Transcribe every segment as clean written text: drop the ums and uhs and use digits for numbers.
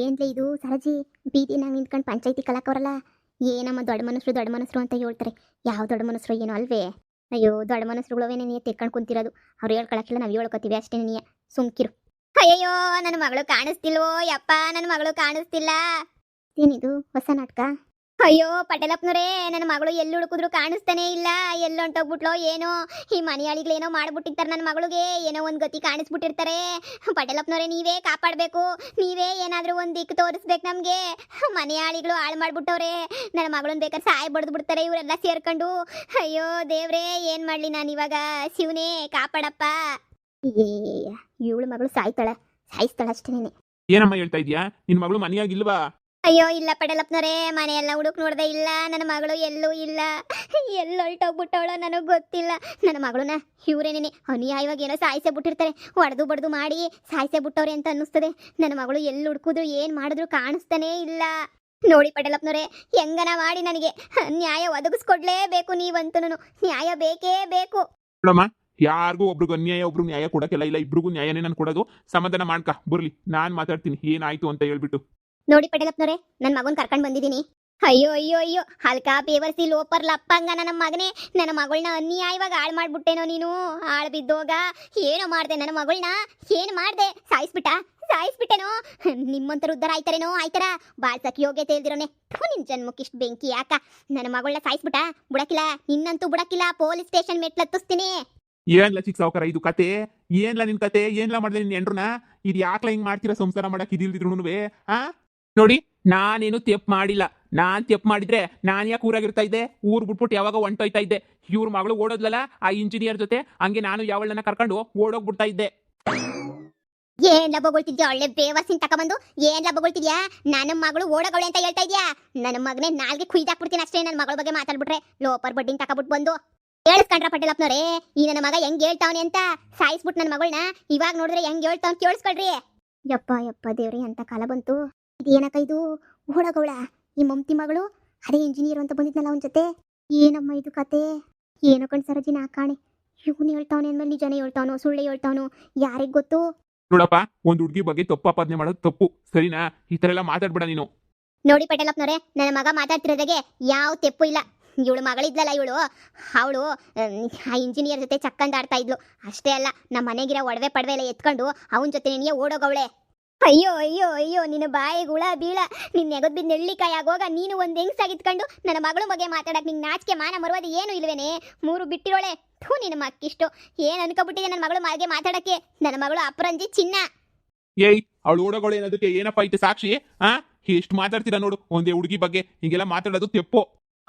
ಏನ್ಲೇ ಇದು ಸರಜಿ ಬೀದಿನಾಗ ನಿಂತ್ಕೊಂಡು ಪಂಚಾಯತಿ ಕಲಾಕವ್ರಲ್ಲ. ಏನಮ್ಮ ದೊಡ್ಡ ಮನಸ್ರು ಅಂತ ಹೇಳ್ತಾರೆ. ಯಾವ ದೊಡ್ಡ ಮನಸ್ರು ಏನೋ ಅಲ್ವೇ. ಅಯ್ಯೋ ದೊಡ್ಡ ಮನಸ್ರುಗಳವೇನೆ ನೀ ತೆಕ್ಕೊಂಡು ಕುಂತಿರೋದು. ಅವ್ರು ಹೇಳ್ಕೊಳಕ್ಕಿಲ್ಲ, ನಾವು ಹೇಳ್ಕೊತೀವಿ ಅಷ್ಟೇ. ನೀ ಸುಮ್ಕಿರು. ಅಯ್ಯಯ್ಯೋ ನನ್ನ ಮಗಳು ಕಾಣಿಸ್ತಿಲ್ವೋ ಯಪ್ಪ, ನನ್ನ ಮಗಳು ಕಾಣಿಸ್ತಿಲ್ಲ. ಏನಿದು ಹೊಸ ನಾಟಕ? ಅಯ್ಯೋ ಪಟೇಲಪ್ಪನವರೇ, ನನ್ನ ಮಗಳು ಎಲ್ಲಿ ಹುಡುಕಿದ್ರು ಕಾಣಿಸ್ತಾನೆ ಇಲ್ಲ. ಎಲ್ಲೊಂಟೋಗ್ಬಿಟ್ಲೋ ಏನೋ. ಈ ಮನೆಯಾಳಿಗಳೇನೋ ಮಾಡ್ಬಿಟ್ಟಿರ್ತಾರೆ ನನ್ನ ಮಗಳಿಗೆ. ಏನೋ ಒಂದು ಗತಿ ಕಾಣಿಸ್ಬಿಟ್ಟಿರ್ತಾರೆ. ಪಟೇಲಪ್ಪನವರೇ, ನೀವೇ ಕಾಪಾಡಬೇಕು. ನೀವೇ ಏನಾದರೂ ಒಂದು ದಿಕ್ಕು ತೋರಿಸ್ಬೇಕು ನಮಗೆ. ಮನೆಯಾಳಿಗಳು ಹಾಳು ಮಾಡ್ಬಿಟ್ಟವ್ರೆ. ನನ್ನ ಮಗಳನ್ನ ಬೇಕಾದ್ರೆ ಸಾಯ ಬಡ್ದು ಬಿಡ್ತಾರೆ ಇವರೆಲ್ಲ ಸೇರ್ಕೊಂಡು. ಅಯ್ಯೋ ದೇವ್ರೇ, ಏನು ಮಾಡಲಿ ನಾನು ಇವಾಗ? ಶಿವನೇ ಕಾಪಾಡಪ್ಪ. ಏ ಇವಳು ಮಗಳು ಸಾಯಿಸ್ತಾಳೆ ಅಷ್ಟೇನೆ. ಏನಮ್ಮ ಹೇಳ್ತಾ ಇದೀಯಾ? ನಿನ್ ಮಗಳು ಮನೆಯಾಗಿಲ್ವಾ? ಅಯ್ಯೋ ಇಲ್ಲ ಪಟೇಲಪ್ಪನವರೇ, ಮನೆಯೆಲ್ಲ ಹುಡುಕ್ ನೋಡ್ದೆ ಇಲ್ಲ. ನನ್ನ ಮಗಳು ಎಲ್ಲೂ ಇಲ್ಲ. ಎಲ್ಲೊಲ್ಟೋಗ್ಬಿಟ್ಟವಳೋ ನನಗೆ ಗೊತ್ತಿಲ್ಲ. ನನ್ನ ಮಗಳನ್ನ ಇವರೇನೇನೆ ಅನ್ಯಾಯವಾಗಿ ಏನೋ ಸಾಯಿಸೇ ಬಿಟ್ಟಿರ್ತಾರೆ. ಹೊಡೆದು ಬಡ್ದು ಮಾಡಿ ಸಾಯಿಸೇ ಬಿಟ್ಟವ್ರೆ ಅಂತ ಅನ್ನಿಸ್ತದೆ. ನನ್ನ ಮಗಳು ಎಲ್ಲಿ ಹುಡುಕಿದ್ರು ಏನು ಮಾಡಿದ್ರು ಕಾಣಿಸ್ತಾನೇ ಇಲ್ಲ. ನೋಡಿ ಪಟೇಲಪ್ಪನವರೇ, ಹೆಂಗನ ಮಾಡಿ ನನಗೆ ನ್ಯಾಯ ಒದಗಿಸ್ಕೊಡ್ಲೇಬೇಕು. ನೀವಂತೂ ನ್ಯಾಯ ಬೇಕೇ ಬೇಕು. ನೋಡಮ್ಮ, ಯಾರಿಗೂ ಒಬ್ರಿಗೂ ಅನ್ಯಾಯ ಒಬ್ರು ನ್ಯಾಯ ಕೊಡಕ್ಕೆಲ್ಲ ಇಲ್ಲ. ಇಬ್ರಿಗೂ ನ್ಯಾಯನೇ ನಾನು ಕೊಡೋದು. ಸಮಾಧಾನ ಮಾಡ್ಕ ಬರ್ಲಿ, ನಾನ್ ಮಾತಾಡ್ತೀನಿ ಏನಾಯ್ತು ಅಂತ ಹೇಳ್ಬಿಟ್ಟು. ನೋಡಿ ಪಟೇಲಪ್ಪನವರೇ, ನನ್ನ ಮಗನ್ ಕರ್ಕೊಂಡು ಬಂದಿದ್ದೀನಿ. ಅಯ್ಯೋ ಅಯ್ಯೋ ಅಯ್ಯೋ ಹಲ್ಕಾ ಬೇವರ್ಸಿ ಲೋಪರ್ ಲಪ್ಪಂಗ ನನ್ನ ಮಗನೇ. ನನ್ನ ಮಗಳನ್ನ ಅನ್ಯಾಯವಾಗಿ ಹಾಳು ಮಾಡ್ಬಿಟ್ಟೇನೋ ನೀನು. ಹಾಳು ಬಿದ್ದೋಗ ಏನೋ ಮಾಡ್ದೆ ನನ್ನ ಮಗಳನ್ನ. ಏನು ಮಾಡ್ದೆ? ಸಾಯಿಸ್ಬಿಟ್ಟೇನೋ. ನಿಮ್ಮಂತರ ಉದ್ಧಾರ ಆಯ್ತಾರ ಬಾಳ್ಸಕ್ ಯೋಗ್ಯತೆ ಇಲ್ದಿರೋನೆ. ನಿನ್ ಜನ್ಮಕ್ಕಿಷ್ಟು ಬೆಂಕಿ ಯಾಕ? ನನ್ನ ಮಗಳನ್ನ ಸಾಯಿಸ್ಬಿಟ್ಟ ಬುಡಕಿಲ್ಲ. ನಿನ್ನಂತೂ ಬುಡಕಿಲ್ಲ. Police station ಮೆಟ್ಲತ್ತಿಸ್ತೀನಿ. ಏನ್ಲ ಚಿಕ್ಕ ಸಾವುಕಾರ ಇದು ಕತೆ? ಏನ್ಲ ನಿನ್ ಕತೆ? ಏನ್ಲ ಮಾಡ್ದೆ ನಿನ್ ಎಂಡ್ರನ? ಇದು ಯಾಕ್ಲ ಹಿಂಗ್ ಮಾಡ್ತೀರಾ? ಸಂಸಾರ ಮಾಡಕ್ ಇದಿಲ್ದಿದ್ರುನುವೆ ನೋಡಿ, ನಾನೇನು ತೆಪ್ಪು ಮಾಡಿಲ್ಲ. ನಾನ್ ತೆಪ್ಪು ಮಾಡಿದ್ರೆ ನಾನು ಯಾಕೆ ಊರಾಗಿರ್ತಾ ಇದ್ದೆ? ಊರ್ ಬಿಟ್ಬಿಟ್ಟು ಯಾವಾಗ ಹೊಂಟೋಯ್ತಾ ಇದ್ದೆ. ಇವ್ರ ಮಗಳು ಓಡೋದ್ಲಲ್ಲ ಆ ಇಂಜಿನಿಯರ್ ಜೊತೆ, ಹಂಗೆ ನಾನು ಯಾವಳನ್ನ ಕರ್ಕೊಂಡು ಓಡೋಗ್ಬಿಡ್ತಾ ಇದ್ದೆ. ಏನ್ ಲಬ್ಬಗೊಳ್ತಿದ್ಯಾ? ಒಳ್ಳೆ ಬೇವರ್ಸಿನ ತಕೊಂಬಂದು ಏನ್ ಲಬ್ಬಗೊಳ್ತಿದ್ಯಾ? ನನ್ನ ಮಗಳು ಓಡೋಗವಳೆ ಅಂತ ಹೇಳ್ತಾ ಇದ್ಯಾ? ನನ್ನ ಮಗನೇ ನಾಲ್ಗೆ ಕುಯ್ದಾಕ್ಬಿಡ್ತೀನಿ ಅಷ್ಟೇ. ನನ್ನ ಮಗಳ ಬಗ್ಗೆ ಮಾತಾಡ್ಬಿಟ್ರೆ ಲೋಪರ್ ಬಡ್ಡಿನ ತಕೊಬಿಟ್ಟು ಬಂದು ಕೇಳಿಸ್ಕೊಂಡ್ರ ಪಟೇಲಪ್ಪನವರೇ, ಈ ನನ್ನ ಮಗ ಹೆಂಗ್ ಹೇಳ್ತಾವನೆ ಅಂತ. ಸಾಯಿಸ್ಬಿಟ್ಟು ನನ್ನ ಮಗಳನ್ನ ಇವಾಗ ನೋಡಿದ್ರೆ ಹೆಂಗ್ ಹೇಳ್ತಾವ್ ಕೇಳಿಸ್ಕೊಳ್ರಿ. ಯಪ್ಪ ದೇವ್ರಿ, ಅಂತ ಕಾಲ ಬಂತು. ಇದೇನಕ್ಕ ಇದು? ಓಡೋಗವಳ ಈ ಮಮತಿ ಮಗಳು? ಅದೇ ಇಂಜಿನಿಯರ್ ಅಂತ ಬಂದಿದ್ನಲ್ಲ ಅವನ ಜೊತೆ. ಏನಮ್ಮ ಇದು ಕತೆ? ಏನೋ ಕಣ್ ಸರಜಿ ನಾ ಕಾಣೆ. ಇವನು ಹೇಳ್ತಾವನೆ ಅಂದ್ಮೇಲೆ ನಿಜನೇ ಹೇಳ್ತಾವನೋ ಸುಳ್ಳೆ ಹೇಳ್ತಾವನೋ ಯಾರಿಗ್ ಗೊತ್ತು? ನೋಡಪ್ಪ, ಒಂದ್ ಹುಡುಗಿ ಬಗ್ಗೆ ತಪ್ಪು ಆಪಾದನೆ ಮಾಡೋದು ತಪ್ಪು, ಸರಿನಾ? ಈ ತರ ಎಲ್ಲ ಮಾತಾಡ್ಬೇಡ ನೀನು. ನೋಡಿ ಪಟೇಲಪ್ಪನವರೇ, ನನ್ನ ಮಗ ಮಾತಾಡ್ತಿರೋದಾಗೆ ಯಾವ ತೆಪ್ಪು ಇಲ್ಲ. ಇವಳು ಮಗಳಿದ್ಲಲ್ಲ, ಅವಳು ಆ ಇಂಜಿನಿಯರ್ ಜೊತೆ ಚಕ್ಕಂದ ಆಡ್ತಾ ಇದ್ಲು. ಅಷ್ಟೇ ಅಲ್ಲ, ನಮ್ಮ ಮನೆಗಿರೋ ಒಡವೆ ಪಡವೆ ಎಲ್ಲ ಎತ್ಕೊಂಡು ಅವನ ಜೊತೆ ನೀನೇ ಓಡೋಗವಳೆ. ಅಯ್ಯೋ ಅಯ್ಯೋ ಅಯ್ಯೋ, ನಿನ್ನ ಬಾಯಿಗೆ ಹುಳ ಬೀಳ. ನಿನ್ನ ನೆಗದ್ ಬಿದ್ದು ನೆಳ್ಳಿಕಾಯಿ ಆಗೋಗ ನೀನು ಒಂದು ಹೆಂಗ್ಸಾಗಿತ್ಕೊಂಡು ನನ್ನ ಮಗಳ ಬಗ್ಗೆ ಮಾತಾಡಕ್ ನಿಂಗೆ ನಾಚಿಕೆ ಮಾನ ಮರುವಾದ ಏನು ಇಲ್ವೇನೆ? ಮೂರು ಬಿಟ್ಟಿರೋಳೆ. ನಿನ್ನ ಮಕ್ಕಿಷ್ಟು ಏನ್ ಅನ್ಕೊಬಿಟ್ಟಿದೆ ನನ್ನ ಮಗಳು ಮಾಗೆ ಮಾತಾಡಕ್ಕೆ? ನನ್ನ ಮಗಳು ಅಪರಂಜಿ ಚಿನ್ನ. ಏಯ್, ಅವಳು ಓಡೋಗಳು ಏನದಕ್ಕೆ ಏನಪ್ಪ ಐತೆ ಸಾಕ್ಷಿ? ಎಷ್ಟು ಮಾತಾಡ್ತೀರಾ ನೋಡು ಒಂದೇ ಹುಡುಗಿ ಬಗ್ಗೆ. ಹಿಂಗೆಲ್ಲ ಮಾತಾಡೋದು ತೆಪ್ಪು.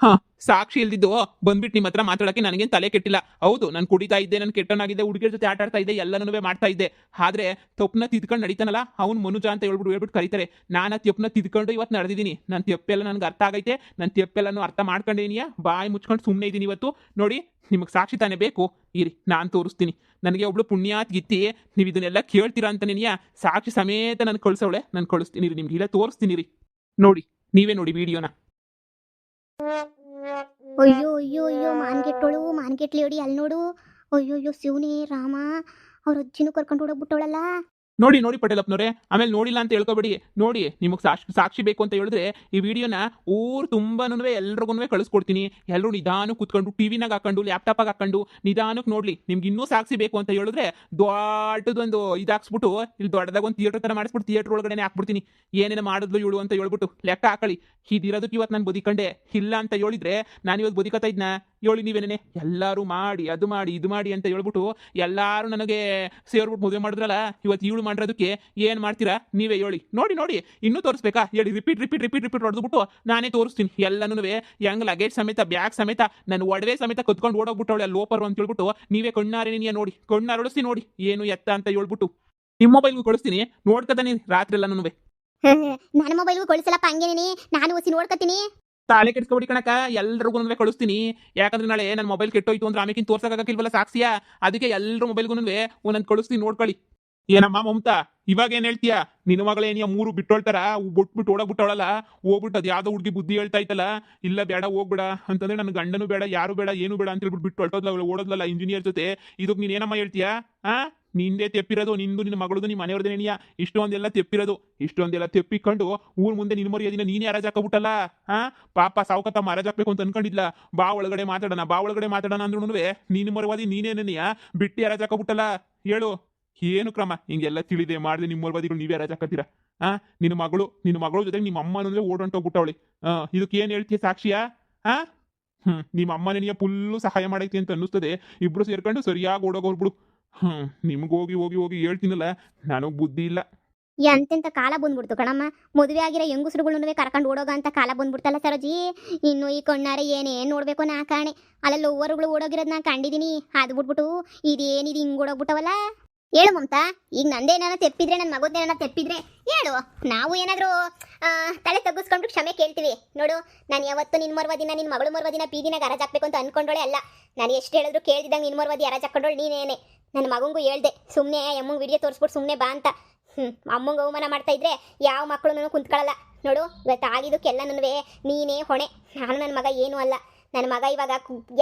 ಸಾಕ್ಷಿ ಇಲ್ದಿದ್ದು ಬಂದ್ಬಿಟ್ಟು ನಿಮ್ಮ ಹತ್ರ ಮಾತಾಡಕ್ಕೆ ನನಗೇನು ತಲೆ ಕೆಟ್ಟಿಲ್ಲ. ಹೌದು, ನಾನು ಕುಡಿತಾ ಇದ್ದೆ, ನಾನು ಕೆಟ್ಟನಾಗಿದ್ದೆ, ಹುಡುಗಿರ ಜೊತೆ ಆಟ ಆಡ್ತಾ ಇದ್ದೆ, ಎಲ್ಲನೂ ಮಾಡ್ತಾ ಇದ್ದೆ. ಆದ್ರೆ ತಪ್ಪನ್ನ ತಿದ್ಕೊಂಡು ನಡೀತಾನಲ್ಲ ಅವ್ನು ಮನುಜ ಅಂತ ಹೇಳ್ಬಿಟ್ಟು ಕರೀತಾರೆ. ನಾನು ಆ ತಪ್ಪನ್ನ ತಿದ್ಕೊಂಡು ಇವತ್ತು ನಡೆದಿದ್ದೀನಿ. ನನ್ನ ತೆಪ್ಪೆಲ್ಲ ನನಗೆ ಅರ್ಥ ಆಗೈತೆ. ನನ್ನ ತೆಪ್ಪೆಲ್ಲನೂ ಅರ್ಥ ಮಾಡ್ಕೊಂಡೇನಿಯಾ, ಬಾಯಿ ಮುಚ್ಕೊಂಡು ಸುಮ್ಮನೆ ಇದ್ದೀನಿ ಇವತ್ತು. ನೋಡಿ, ನಿಮಗೆ ಸಾಕ್ಷಿ ತಾನೇ ಬೇಕು? ಇರಿ, ನಾನು ತೋರಿಸ್ತೀನಿ. ನನಗೆ ಒಬ್ಳು ಪುಣ್ಯಾತ್ ಗಿತ್ತಿ ನೀವು ಇದನ್ನೆಲ್ಲ ಕೇಳ್ತೀರಾ ಅಂತ ನೆನೆಯಾ ಸಾಕ್ಷಿ ಸಮೇತ ನಾನು ಕಳ್ಸವಳೆ. ನಾನು ಕಳಿಸ್ತೀನಿ ರೀ, ನಿಮ್ಗೆ ಇಲ್ಲ ತೋರಿಸ್ತೀನಿ ರೀ. ನೋಡಿ, ನೀವೇ ನೋಡಿ ವಿಡಿಯೋನ. ಅಯ್ಯೋ ಅಯ್ಯೋ ಅಯ್ಯೋ, ಮಾನ್ಗೆಟ್ಲಿ ಹೊಡಿ ಅಲ್ಲಿ ನೋಡು. ಅಯ್ಯೋ ಅಯ್ಯೋ ಶಿವನೇ ರಾಮ, ಅವ್ರ ಅಜ್ಜಿನೂ ಕರ್ಕೊಂಡು ಹೋಗ್ಬಿಟ್ಟವಳಲ್ಲ. ನೋಡಿ ಪಟೇಲಪ್ಪನವ್ರೆ, ಆಮೇಲೆ ನೋಡಿಲ್ಲ ಅಂತ ಹೇಳ್ಕೊಬೇಡಿ. ನೋಡಿ, ನಿಮಗೆ ಸಾಕ್ಷಿ ಬೇಕು ಅಂತ ಹೇಳಿದ್ರೆ ಈ ವಿಡಿಯೋನ ಊರು ತುಂಬಾನು ಎಲ್ರಿಗೂ ಕಳಿಸ್ಕೊಡ್ತೀನಿ. ಎಲ್ಲರೂ ನಿಧಾನ ಕೂತ್ಕೊಂಡು ಟಿವಿನಾಗ ಹಾಕೊಂಡು ಲ್ಯಾಪ್ಟಾಪಾಗ ಹಾಕೊಂಡು ನಿಧಾನಕ್ಕೆ ನೋಡ್ಲಿ. ನಿಮ್ಗೆ ಇನ್ನೂ ಸಾಕ್ಷಿ ಬೇಕು ಅಂತ ಹೇಳಿದ್ರೆ ದೊಡ್ಡದೊಂದು ಇದಾಕ್ಸ್ಬಿಟ್ಟು ಇಲ್ಲಿ ದೊಡ್ಡದಾಗ ಒಂದು ಥಿಯೇಟರ್ ತರ ಮಾಡಿಸ್ಬಿಟ್ಟು ಥಿಯೇಟರ್ ಒಳಗಡೆ ಹಾಕ್ಬಿಡ್ತೀನಿ. ಏನೇನು ಮಾಡಿದ್ಲು ಇವಳು ಅಂತ ಹೇಳ್ಬಿಟ್ಟು ಲೆಕ್ಕ ಹಾಕೊಳ್ಳಿ. ಇದಿರೋದಕ್ಕೆ ಇವತ್ತು ನಾನು ಬದುಕಂಡೆ. ಇಲ್ಲ ಅಂತ ಹೇಳಿದ್ರೆ ನಾನು ಇವತ್ತು ಬದುಕತ್ತಾ ಇದ್ನ? ಹೇಳಿ ನೀವೇನೇನೆ ಎಲ್ಲರೂ ಮಾಡಿ ಅದು ಮಾಡಿ ಇದು ಮಾಡಿ ಅಂತ ಹೇಳ್ಬಿಟ್ಟು ಎಲ್ಲರೂ ನನಗೆ ಸೇರ್ಬಿಟ್ಟು ಮದುವೆ ಮಾಡಿದ್ರಲ್ಲ. ಇವತ್ತು ಇವಳು ಮಾಡಿರೋದಕ್ಕೆ ಏನು ಮಾಡ್ತೀರಾ ನೀವೇ ಹೇಳಿ. ನೋಡಿ ಇನ್ನೂ ತೋರಿಸ್ಬೇಕಾ? ಹೇಳಿ. ರಿಪೀಟ್ ಹೊಡೆದ್ಬಿಟ್ಟು ನಾನೇ ತೋರಿಸ್ತೀನಿ ಎಲ್ಲನೂ. ಹೆಂಗ್ ಲಗೇಜ್ ಸಮೇತ ಬ್ಯಾಗ್ ಸಮೇತ ನನ್ನ ಒಡವೆ ಸಮೇತ ಕತ್ಕೊಂಡು ಓಡೋಗ್ಬಿಟ್ಟವಳೆ ಲೋಪರ್ ಅಂತ ಹೇಳ್ಬಿಟ್ಟು ನೀವೇ ಕಣ್ಣಾರೇನಿಯ ನೋಡಿ, ಕಣ್ಣಾರಳಿಸಿ ನೋಡಿ ಏನು ಎತ್ತ ಅಂತ ಹೇಳ್ಬಿಟ್ಟು. ನಿಮ್ಮ ಮೊಬೈಲ್ಗೂ ಕಳಿಸ್ತೀನಿ, ನೋಡ್ಕತಾನೆ ರಾತ್ರಿ ಎಲ್ಲ. ನನ್ನ ಮೊಬೈಲ್ಗೂ ಕಳಿಸಲಪ್ಪ, ಹಂಗೇನಿ ನಾನು ಹೊಸಿ ನೋಡ್ಕತೀನಿ. ತಾಳೆ ಕೆಡ್ಸ್ಕೊಬಿಡಿ ಕಣಕ, ಎಲ್ರಿಗೂ ಕಳಿಸ್ತೀನಿ. ಯಾಕಂದ್ರೆ ನಾಳೆ ನನ್ನ ಮೊಬೈಲ್ ಕೆಟ್ಟೋಯ್ತು ಅಂದ್ರೆ ಆಮೇಲೆ ತೋರ್ಸಕ್ಕಾಗಕ್ಕಿಲ್ವಲ್ಲ ಸಾಕ್ಷಿಯ. ಅದಕ್ಕೆ ಎಲ್ಲರ ಮೊಬೈಲ್ಗೂ ಒಂದೊಂದು ಕಳಿಸ್ತೀನಿ, ನೋಡ್ಕೊಳ್ಳಿ. ಏನಮ್ಮ ಮಮತಾ, ಇವಾಗ ಏನ್ ಹೇಳ್ತೀಯಾ? ನಿನ್ನ ಮಗಳೇನಿಯ ಮೂರು ಬಿಟ್ಟೋಳ್ತಾರ ಬಿಟ್ಬಿಟ್ಟು ಓಡೋಗ್ಬಿಟ್ಟವಳಲ್ಲ. ಹೋಗ್ಬಿಟ್ಟು ಅದು ಯಾವ್ದೋ ಹುಡುಗಿ ಬುದ್ಧಿ ಹೇಳ್ತಾ ಇತ್ತಲ್ಲ, ಇಲ್ಲ ಬೇಡ ಹೋಗ್ಬೇಡ ಅಂತಂದ್ರೆ ನನ್ನ ಗಂಡನು ಬೇಡ, ಯಾರು ಬೇಡ, ಏನು ಬೇಡ ಅಂತ ಹೇಳ್ಬಿಟ್ಟು ಬಿಟ್ಟು ಹೊಳ್ಟೋದ್ಲ, ಓಡೋದ್ಲಲ್ಲ ಇಂಜಿನಿಯರ್ ಜೊತೆ. ಇದಕ್ಕೆ ನೀನ್ ಏನಮ್ಮ ಹೇಳ್ತೀಯಾ? ನಿಂದೇ ತೆಪ್ಪಿರೋದು, ನಿಂದು ನಿನ್ನ ಮಗಳದು ನಿಮ್ಮ ಮನೆಯವ್ರದ್ದು ನೆನೆಯ ಇಷ್ಟೊಂದೆಲ್ಲ ತೆಪ್ಪಿರೋದು. ಇಷ್ಟೊಂದೆಲ್ಲ ತೆಪ್ಪಿಕೊಂಡು ಊರ್ ಮುಂದೆ ನಿನ್ನ ಮರ್ಯಾದಿನ ನೀನೇ ಹರಾಜಾಕಬಿಟ್ಟಲ್ಲ. ಹಾ, ಪಾಪ ಸಾವುಕತ್ತ ಹರಾಜಾಕ್ಬೇಕು ಅಂತ ಅನ್ಕೊಂಡಿದ್ಲ. ಬಾ ಒಳಗಡೆ ಮಾತಾಡೋಣ ಅಂದ್ರೂ ನೀನು ಮರವಾದಿ ನೀನೇ ನೆನೆಯ ಬಿಟ್ಟು ಹರಾಜಾಕಬಿಟ್ಟಲ್ಲ. ಹೇಳು, ಏನು ಕ್ರಮ? ಹಿಂಗೆಲ್ಲ ತಿಳಿದೆ ಮಾಡಿದೆ ನಿಮ್ಮ ಮರವಾದಿಗಳು ನೀವೇ ಹರಾಜಾಕತ್ತೀರಾ? ನಿನ್ನ ಮಗಳು ಜೊತೆಗೆ ನಿಮ್ಮ ಅಮ್ಮನಂದ್ರೆ ಓಡಂಟೋಗ್ಬಿಟ್ಟವಳಿ. ಇದಕ್ಕೆ ಏನ್ ಹೇಳ್ತೀಯ ಸಾಕ್ಷಿಯಾ? ನಿಮ್ಮ ಅಮ್ಮ ನಿನಗೆ ಫುಲ್ಲು ಸಹಾಯ ಮಾಡೈತಿ ಅಂತ ಅನ್ನಿಸ್ತದೆ. ಇಬ್ರು ಸೇರ್ಕೊಂಡು ಸರಿಯಾಗಿ ಓಡೋಗೋರ್ಬಿಡು. ನಿಮ್ಗೆ ಹೋಗಿ ಹೋಗಿ ಹೋಗಿ ಹೇಳ್ತೀನಲ್ಲ, ನನಗೆ ಬುದ್ಧಿ ಇಲ್ಲ. ಎಂತೆಂಥ ಕಾಲ ಬಂದ್ಬಿಡ್ತು ಕಣಮ್ಮ. ಮದುವೆ ಆಗಿರೋ ಹೆಂಗುಸ್ರುಗಳನ್ನೂ ಕರ್ಕೊಂಡು ಓಡೋಗ ಅಂತ ಕಾಲ ಬಂದ್ಬಿಡ್ತಲ್ಲ ಸರೋಜಿ. ಇನ್ನು ಈ ಕಣ್ಣಾರೆ ಏನೇನು ನೋಡ್ಬೇಕು ನಾ ಕಾಣೆ. ಅಲ್ಲೆಲ್ಲ ಓವರ್ಗಳು ಓಡೋಗಿರೋದು ನಾ ಕಂಡಿದ್ದೀನಿ. ಅದು ಬಿಟ್ಬಿಟ್ಟು ಇದೇನಿದು ಹಿಂಗೆ ಓಡೋಗ್ಬಿಟ್ಟವಲ್ಲ. ಹೇಳು ಮಮತಾ, ಈಗ ನಂದೇನಾರ ತೆಪ್ಪಿದ್ರೆ, ನನ್ನ ಮಗದೇನಾರ ತೆಪ್ಪಿದ್ರೆ ಹೇಳು. ನಾವು ಏನಾದರೂ ತಲೆ ತಗ್ಗಿಸ್ಕೊಂಡು ಕ್ಷಮೆ ಕೇಳ್ತೀವಿ. ನೋಡು, ನಾನು ಯಾವತ್ತು ನಿನ್ನ ಮರ್ವದಿನ, ನಿನ್ನ ಮಗಳು ಮರ್ವದಿನ ಬೀದಿನಾಗ ಹರಾಜಾಕ್ಬೇಕು ಅಂತ ಅನ್ಕೊಂಡೋಳೆ ಅಲ್ಲ. ನಾನು ಎಷ್ಟು ಹೇಳಿದ್ರು ಕೇಳ್ದಿದ್ದಂಗೆ ನಿನ್ನ ಮರ್ವದಿ ಹರಾಜಾಕೊಂಡೋಳು ನೀನೇನೆ. ನನ್ನ ಮಗಂಗೂ ಹೇಳ್ದೆ, ಸುಮ್ಮನೆ ಅಮ್ಮಂಗೆ ವಿಡಿಯೋ ತೋರಿಸ್ಬಿಟ್ಟು ಸುಮ್ಮನೆ ಬಾ ಅಂತ. ಅಮ್ಮಂಗೆ ಅವಮಾನ ಮಾಡ್ತಾ ಇದ್ರೆ ಯಾವ ಮಕ್ಕಳು ಕುಂತ್ಕೊಳ್ಳಲ್ಲ. ನೋಡು, ಇವತ್ತು ಆಗಿದ್ದಕ್ಕೆಲ್ಲನೂ ನೀನೇ ಹೊಣೆ. ನಾನು ನನ್ನ ಮಗ ಏನೂ ಅಲ್ಲ. ನನ್ನ ಮಗ ಇವಾಗ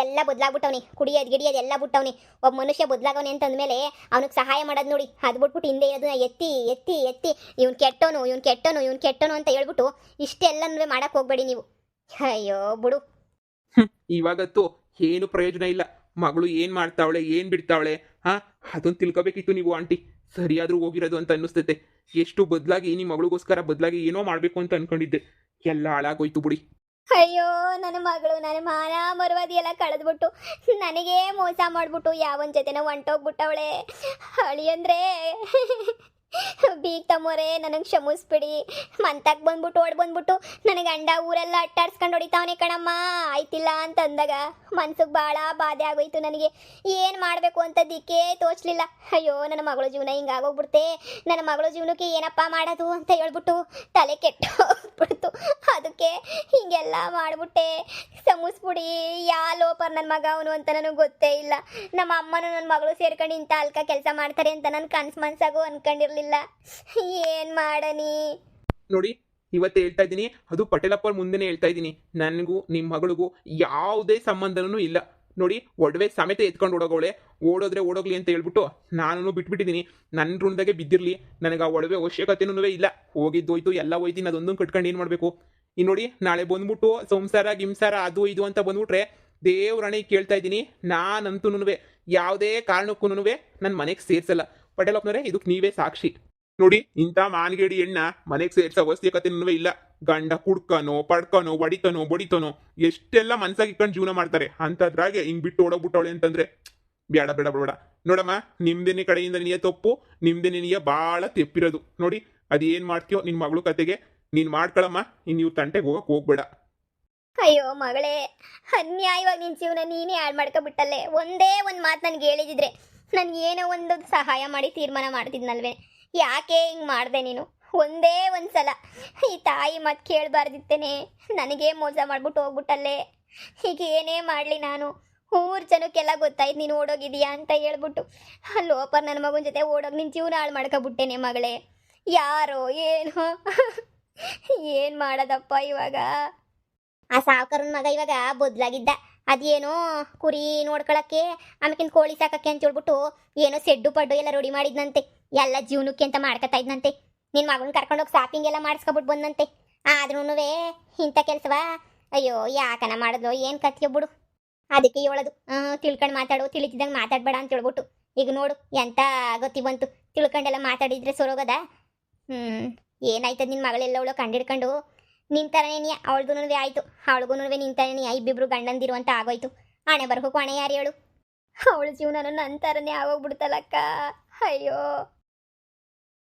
ಎಲ್ಲ ಬದಲಾಗ್ಬಿಟ್ಟವನಿ. ಕುಡಿಯೋದು ಗಿಡಿಯೋದು ಎಲ್ಲ ಬಿಟ್ಟವನಿ. ಒಬ್ಬ ಮನುಷ್ಯ ಬದಲಾಗವನಿ ಅಂತಂದ್ಮೇಲೆ ಅವನಿಗೆ ಸಹಾಯ ಮಾಡೋದು ನೋಡಿ. ಅದು ಬಿಟ್ಬಿಟ್ಟು ಹಿಂದೆ ಇರೋದನ್ನ ಎತ್ತಿ ಎತ್ತಿ ಎತ್ತಿ ಇವ್ನು ಕೆಟ್ಟೋನು ಅಂತ ಹೇಳ್ಬಿಟ್ಟು ಇಷ್ಟೆಲ್ಲನೂ ಮಾಡಕ್ಕೆ ಹೋಗ್ಬೇಡಿ ನೀವು. ಅಯ್ಯೋ ಬಿಡು. ಇವಾಗತ್ತು ಏನು ಪ್ರಯೋಜನ ಇಲ್ಲ. ಮಗಳು ಏನ್ ಮಾಡ್ತಾವಳೆ, ಏನ್ ಬಿಡ್ತಾವಳೆ, ಅದನ್ನ ತಿಳ್ಕೊಬೇಕಿತ್ತು ನೀವು ಆಂಟಿ. ಸರಿಯಾದ್ರೂ ಹೋಗಿರೋದು ಅಂತ ಅನ್ನಿಸ್ತೈತೆ. ಎಷ್ಟು ಬದಲಾಗಿ ನಿಮ್ಮ ಮಗಳಿಗೋಸ್ಕರ ಬದಲಾಗಿ ಏನೋ ಮಾಡಬೇಕು ಅಂತ ಅನ್ಕೊಂಡಿದ್ದೆ. ಎಲ್ಲ ಹಾಳಾಗೋಯ್ತು ಬಿಡಿ. ಅಯ್ಯೋ, ನನ್ನ ಮಗಳು ನನ್ನ ಮಾನ ಮರವಾದಿ ಎಲ್ಲ ಕಳೆದ್ಬಿಟ್ಟು ನನಗೇ ಮೋಸ ಮಾಡ್ಬಿಟ್ಟು ಯಾವನ್ ಜೊತೆನ ಹೊಂಟೋಗ್ಬಿಟ್ಟವಳೆ. ಅಳಿಯಂದ್ರೆ ಬೀಗ್ ತಮ್ಮೋರೆ, ನನಗೆ ಕ್ಷಮಿಸ್ಬಿಡಿ. ಮಂತಕ್ಕೆ ಬಂದ್ಬಿಟ್ಟು ಓಡ್ ಬಂದ್ಬಿಟ್ಟು ನನಗೆ ಗಂಡ ಊರೆಲ್ಲ ಅಟ್ಟಾಡ್ಸ್ಕೊಂಡು ಹೊಡಿತಾವನೆ ಕಣಮ್ಮ. ಆಯ್ತಿಲ್ಲ ಅಂತ ಅಂದಾಗ ಮನ್ಸಿಗೆ ಭಾಳ ಬಾಧೆ ಆಗೋಯ್ತು ನನಗೆ. ಏನು ಮಾಡಬೇಕು ಅಂತ ದಿಕ್ಕೇ ತೋಚಲಿಲ್ಲ. ಅಯ್ಯೋ, ನನ್ನ ಮಗಳ ಜೀವನ ಹಿಂಗಾಗೋಗ್ಬಿಡ್ತೆ. ನನ್ನ ಮಗಳ ಜೀವನಕ್ಕೆ ಏನಪ್ಪ ಮಾಡೋದು ಅಂತ ಹೇಳ್ಬಿಟ್ಟು ತಲೆ ಕೆಟ್ಟೋಗ್ಬಿಡ್ತು. ಅದಕ್ಕೆ ಹಿಂಗೆಲ್ಲ ಮಾಡಿಬಿಟ್ಟೆ. ಕ್ಷಮಿಸ್ಬಿಡಿ. ಯಾ ಲೋಪರ್ ನನ್ನ ಮಗ ಅವನು ಅಂತ ನನಗೆ ಗೊತ್ತೇ ಇಲ್ಲ. ನಮ್ಮ ಅಮ್ಮನೂ ನನ್ನ ಮಗಳು ಸೇರ್ಕೊಂಡು ಇಂಥ ಅಲ್ಕ ಕೆಲಸ ಮಾಡ್ತಾರೆ ಅಂತ ನನ್ನ ಮನ್ಸಾಗೂ ಅನ್ಕೊಂಡಿರ್ಲಿಲ್ಲ. ಏನ್ ಮಾಡನಿ ನೋಡಿ, ಇವತ್ತು ಹೇಳ್ತಾ ಇದ್ದೀನಿ, ಅದು ಪಟೇಲಪ್ಪ ಮುಂದೆನೇ ಹೇಳ್ತಾ ಇದ್ದೀನಿ. ನನಗೂ ನಿಮ್ಮ ಮಗಳಿಗೂ ಯಾವುದೇ ಸಂಬಂಧನೂ ಇಲ್ಲ. ನೋಡಿ, ಒಡವೆ ಸಮೇತ ಎತ್ಕೊಂಡು ಓಡೋದ್ರೆ ಓಡೋಗ್ಲಿ ಅಂತ ಹೇಳ್ಬಿಟ್ಟು ನಾನು ಬಿಟ್ಬಿಟ್ಟಿದ್ದೀನಿ. ನನ್ನ ಋಣದಾಗೆ ಬಿದ್ದಿರಲಿ. ನನಗೆ ಆ ಒಡವೆ ಅವಶ್ಯಕತೆನೂ ಇಲ್ಲ. ಹೋಗಿದ್ದೋಯ್ತು, ಎಲ್ಲ ಹೋಯ್ತೀನಿ. ಅದೊಂದು ಕಟ್ಕೊಂಡು ಏನು ಮಾಡಬೇಕು? ಇನ್ನು ನೋಡಿ, ನಾಳೆ ಬಂದ್ಬಿಟ್ಟು ಸಂಸಾರ ಗಿಂಸಾರ ಅದು ಇದು ಅಂತ ಬಂದ್ಬಿಟ್ರೆ ದೇವ್ರಣೆ ಕೇಳ್ತಾ ಇದ್ದೀನಿ, ನಾನಂತೂ ಯಾವುದೇ ಕಾರಣಕ್ಕೂ ನನ್ನ ಮನೆಗೆ ಸೇರ್ಸಲ್ಲ. ಪಟೇಲಪ್ಪನವರೇ, ಇದಕ್ಕೆ ನೀವೇ ಸಾಕ್ಷಿ. ನೋಡಿ, ಇಂಥ ಮಾನ್ಗೇಡಿ ಹೆಣ್ಣ ಮನೆಗೆ ಸೇರ್ಸೋ ಅವಶ್ಯಕತೆನೂ ಇಲ್ಲ. ಗಂಡ ಕುಡ್ಕನೋ ಪಡ್ಕನೋ ಹೊಡಿತನೋ ಬಡಿತನೋ ಎಷ್ಟೆಲ್ಲ ಮನ್ಸಾಗಿಕ್ಕೊಂಡು ಜೀವನ ಮಾಡ್ತಾರೆ. ಅಂಥದ್ರಾಗೆ ಹಿಂಗೆ ಬಿಟ್ಟು ಓಡೋಗ್ಬಿಟ್ಟವಳೆ ಅಂತಂದ್ರೆ ಬೇಡ ಬೇಡ ಬೇಡ. ನೋಡಮ್ಮ, ನಿಮ್ದೇನೆ ಕಡೆಯಿಂದ ನಿನಗೆ ತಪ್ಪು, ನಿಮ್ದೇ ನಿನಗೆ ಭಾಳ ತೆಪ್ಪಿರೋದು. ನೋಡಿ, ಅದೇನು ಮಾಡ್ತೀಯೋ ನಿನ್ನ ಮಗಳು ಕತೆಗೆ ನೀನು ಮಾಡ್ಕೊಳಮ್ಮ. ಇನ್ನು ನೀವು ತಂಟೆಗೆ ಹೋಗ್ಬೇಡ. ಅಯ್ಯೋ ಮಗಳೇ, ಅನ್ಯಾಯವಾಗಿ ನಿನ್ನ ಜೀವನ ನೀನೇ ಹಾಳು ಮಾಡ್ಕೊಬಿಟ್ಟಲ್ಲೇ. ಒಂದೇ ಒಂದು ಮಾತು ನನಗೆ ಹೇಳಿದಿದ್ರೆ ನಾನು ಏನೋ ಒಂದು ಸಹಾಯ ಮಾಡಿ ತೀರ್ಮಾನ ಮಾಡ್ತಿದ್ನಲ್ವೇ. ಯಾಕೆ ಹಿಂಗೆ ಮಾಡಿದೆ ನೀನು? ಒಂದೇ ಒಂದು ಸಲ ಈ ತಾಯಿ ಮಾತು ಕೇಳಬಾರ್ದಿತ್ತೇನೆ. ನನಗೇ ಮೋಸ ಮಾಡ್ಬಿಟ್ಟು ಹೋಗ್ಬಿಟ್ಟಲ್ಲೇ. ಈಗ ಏನೇ ಮಾಡಲಿ ನಾನು? ಊರು ಜನಕ್ಕೆಲ್ಲ ಗೊತ್ತಾಯ್ತು ನೀನು ಓಡೋಗಿದೀಯಾ ಅಂತ ಹೇಳ್ಬಿಟ್ಟು. ಲೋಪರ್ ನನ್ನ ಮಗನ ಜೊತೆ ಓಡೋಗಿ ನಿನ್ನ ಜೀವನ ಹಾಳು ಮಾಡ್ಕೊಬಿಟ್ಟೇನೆ ಮಗಳೇ. ಯಾರೋ ಏನೋ ಏನು ಮಾಡೋದಪ್ಪ ಇವಾಗ? ಆ ಸಾವುಕಾರನ ಮಗ ಇವಾಗ ಬದಲಾಗಿದ್ದ. ಅದೇನೋ ಕುರಿ ನೋಡ್ಕೊಳಕ್ಕೆ, ಆಮೇಕಿನ ಕೋಳಿ ಸಾಕಕ್ಕೆ ಅಂತ ಹೇಳ್ಬಿಟ್ಟು ಏನೋ ಸೆಡ್ಡು ಪಡ್ಡು ಎಲ್ಲ ರೆಡಿ ಮಾಡಿದ್ನಂತೆ. ಎಲ್ಲ ಜೀವನಕ್ಕೆ ಅಂತ ಮಾಡ್ಕೊತಾ ಇದ್ನಂತೆ. ನಿನ್ನ ಮಗನ ಕರ್ಕೊಂಡೋಗಿ ಶಾಪಿಂಗ್ ಎಲ್ಲ ಮಾಡಿಸ್ಕೊಬಿಟ್ಟು ಬಂದಂತೆ. ಆದ್ರೂ ಇಂಥ ಕೆಲಸವಾ? ಅಯ್ಯೋ, ಯಾಕನ ಮಾಡಿದ್ಲು? ಏನು ಕತ್ತಿಯೋ ಬಿಡು. ಅದಕ್ಕೆ ಹೇಳೋದು, ತಿಳ್ಕೊಂಡು ಮಾತಾಡು, ತಿಳಿತಿದ್ದಂಗೆ ಮಾತಾಡಬೇಡ ಅಂತ ಹೇಳ್ಬಿಟ್ಟು. ಈಗ ನೋಡು ಎಂಥ ಗೊತ್ತಿ ಬಂತು. ತಿಳ್ಕೊಂಡೆಲ್ಲ ಮಾತಾಡಿದ್ರೆ ಸೊರೋಗದ? ಏನಾಯ್ತದ? ನಿನ್ನ ಮಗಳೆಲ್ಲ ಕಂಡಿಡ್ಕೊಂಡು ನಿನ್ ಥರನೇ ಅವಳದೂ ಆಯಿತು, ಅವಳಿಗೂ ನಿನ್ ಥರನೇ ಇಬ್ಬಿಬ್ರು ಗಂಡಂದಿರು ಅಂತ ಆಗೋಯ್ತು. ಹಣೆ ಬರ್ಬೇಕು, ಹಣೆ ಯಾರು ಹೇಳು? ಅವಳ ಜೀವನ ನನ್ನ ಥರನೇ ಆಗೋಗ್ಬಿಡ್ತಲ್ಲಕ್ಕ. ಅಯ್ಯೋ.